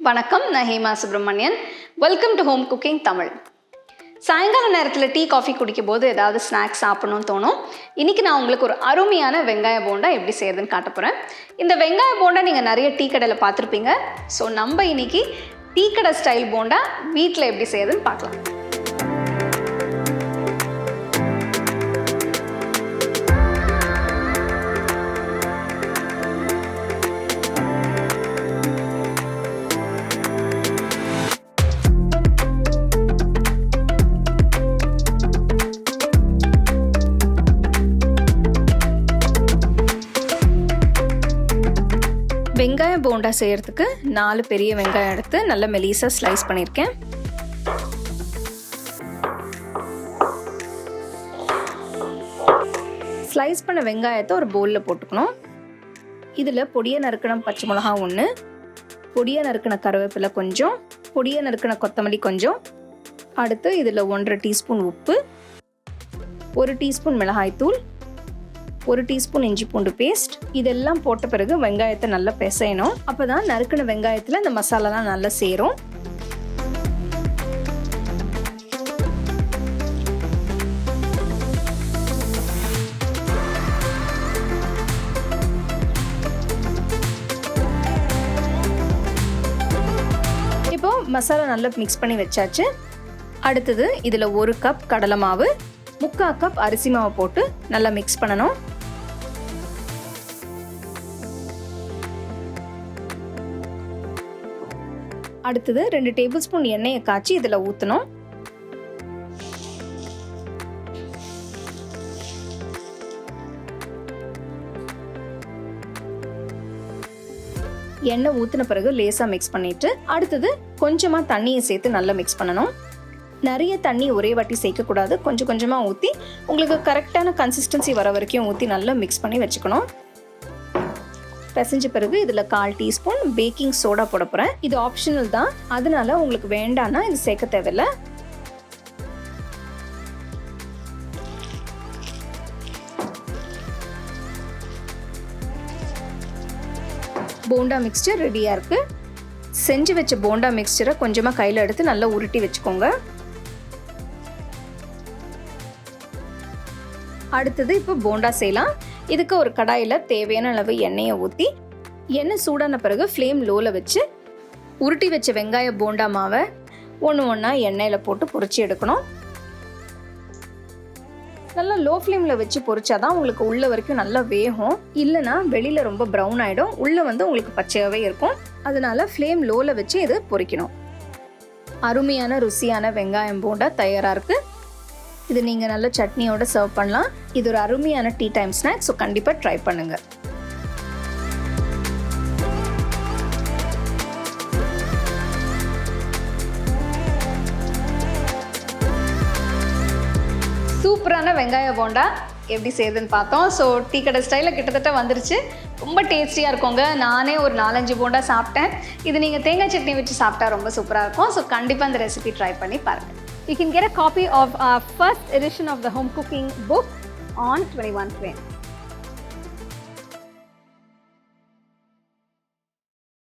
வணக்கம், நான் Hema Subramanian. Welcome to home cooking Tamil. சாயங்கால நேரத்தில் டீ காஃபி குடிக்கும் போது ஏதாவது ஸ்நாக்ஸ் சாப்பிடணும்னு தோணும். இன்றைக்கி நான் உங்களுக்கு ஒரு அருமையான வெங்காய போண்டா எப்படி செய்யறதுன்னு காட்ட போகிறேன். இந்த வெங்காய போண்டா நீங்கள் நிறைய டீ கடையில் பார்த்துருப்பீங்க. ஸோ நம்ம இன்னைக்கு டீ கடை ஸ்டைல் போண்டா வீட்டில் எப்படி செய்யறதுன்னு பார்க்கலாம். வெங்காய போண்டா செய்கிறதுக்கு 4 பெரிய வெங்காயம் எடுத்து நல்ல மெலிசாக ஸ்லைஸ் பண்ணியிருக்கேன். ஸ்லைஸ் பண்ண வெங்காயத்தை ஒரு பவுலில் போட்டுக்கணும். இதில் பொடியை நறுக்கின பச்சை மிளகா 1, பொடியை நறுக்கின கருவேப்பிலை கொஞ்சம், பொடியை நறுக்கின கொத்தமல்லி கொஞ்சம், அடுத்து இதில் 1.5 டீஸ்பூன் உப்பு, 1 டீஸ்பூன் மிளகாய்த்தூள், 1 டீஸ்பூன் இஞ்சி பூண்டு பேஸ்ட். இதெல்லாம் போட்ட பிறகு வெங்காயத்தை நல்லா பிசையணும். அப்போ தான் நறுக்கின வெங்காயத்தில் இந்த மசாலாலாம் நல்லா சேரும். இப்போ மசாலா நல்லா மிக்ஸ் பண்ணி வச்சாச்சு. அடுத்தது இதில் 1 கப் கடலை மாவு, 3/4 கப் அரிசி மாவு போட்டு நல்லா மிக்ஸ் பண்ணணும். அடுத்தது 2 டேபிள் ஸ்பூன் எண்ணெயை காய்ச்சி இதில் ஊற்றணும். எண்ணெய் ஊற்றின பிறகு லேசாக மிக்ஸ் பண்ணிட்டு அடுத்தது கொஞ்சமாக தண்ணியை சேர்த்து நல்லா மிக்ஸ் பண்ணணும். நிறைய தண்ணி ஒரே வாட்டி சேர்க்கக்கூடாது. கொஞ்சம் கொஞ்சமாக ஊற்றி உங்களுக்கு கரெக்டான கன்சிஸ்டன்சி வர வரைக்கும் ஊற்றி நல்லா மிக்ஸ் பண்ணி வச்சுக்கணும். பிசைஞ்ச பிறகு இதில் 1/4 டீஸ்பூன் பேக்கிங் சோடா போட போகிறேன். இது ஆப்ஷனல் தான், அதனால உங்களுக்கு வேண்டான்னா இது சேர்க்க தேவையில்லை. போண்டா மிக்ஸ்சர் ரெடியாக இருக்குது. செஞ்சு வச்ச போண்டா மிக்ஸ்சரை கொஞ்சமாக கையில் எடுத்து நல்லா உருட்டி வச்சுக்கோங்க. அடுத்தது இப்போ போண்டா செய்யலாம். இதுக்கு ஒரு கடாயில் தேவையான அளவு எண்ணெயை ஊற்றி எண்ணெய் சூடான பிறகு ஃப்ளேம் லோவில் வச்சு உருட்டி வச்ச வெங்காய போண்டா மாவை ஒன்றா எண்ணெயில் போட்டு பொரிச்சு எடுக்கணும். நல்லா லோ ஃப்ளேமில் வச்சு பொரிச்சாதான் உங்களுக்கு உள்ள வரைக்கும் நல்லா வேகும். இல்லைனா வெளியில் ரொம்ப ப்ரௌன் ஆகிடும், உள்ளே உங்களுக்கு பச்சையாகவே இருக்கும். அதனால ஃப்ளேம் லோவில் வச்சு இது பொரிக்கணும். அருமையான ருசியான வெங்காயம் போண்டா தயாராக இருக்குது. இது நீங்கள் நல்ல சட்னியோட சர்வ் பண்ணலாம். இது ஒரு அருமையான டீ டைம் ஸ்நாக்ஸ். ஸோ கண்டிப்பாக ட்ரை பண்ணுங்கள். சூப்பரான வெங்காய போண்டா எப்படி செய்யுதுன்னு பார்த்தோம். ஸோ டீ கடை ஸ்டைலில் கிட்டத்தட்ட வந்துருச்சு. ரொம்ப டேஸ்டியாக இருக்குங்க. நானே ஒரு 4-5 போண்டா சாப்பிட்டேன். இது நீங்கள் தேங்காய் சட்னி வச்சு சாப்பிட்டா ரொம்ப சூப்பராக இருக்கும். ஸோ கண்டிப்பாக இந்த ரெசிபி ட்ரை பண்ணி பாருங்கள். You can get a copy of our first edition of the home cooking book on 21 Crane.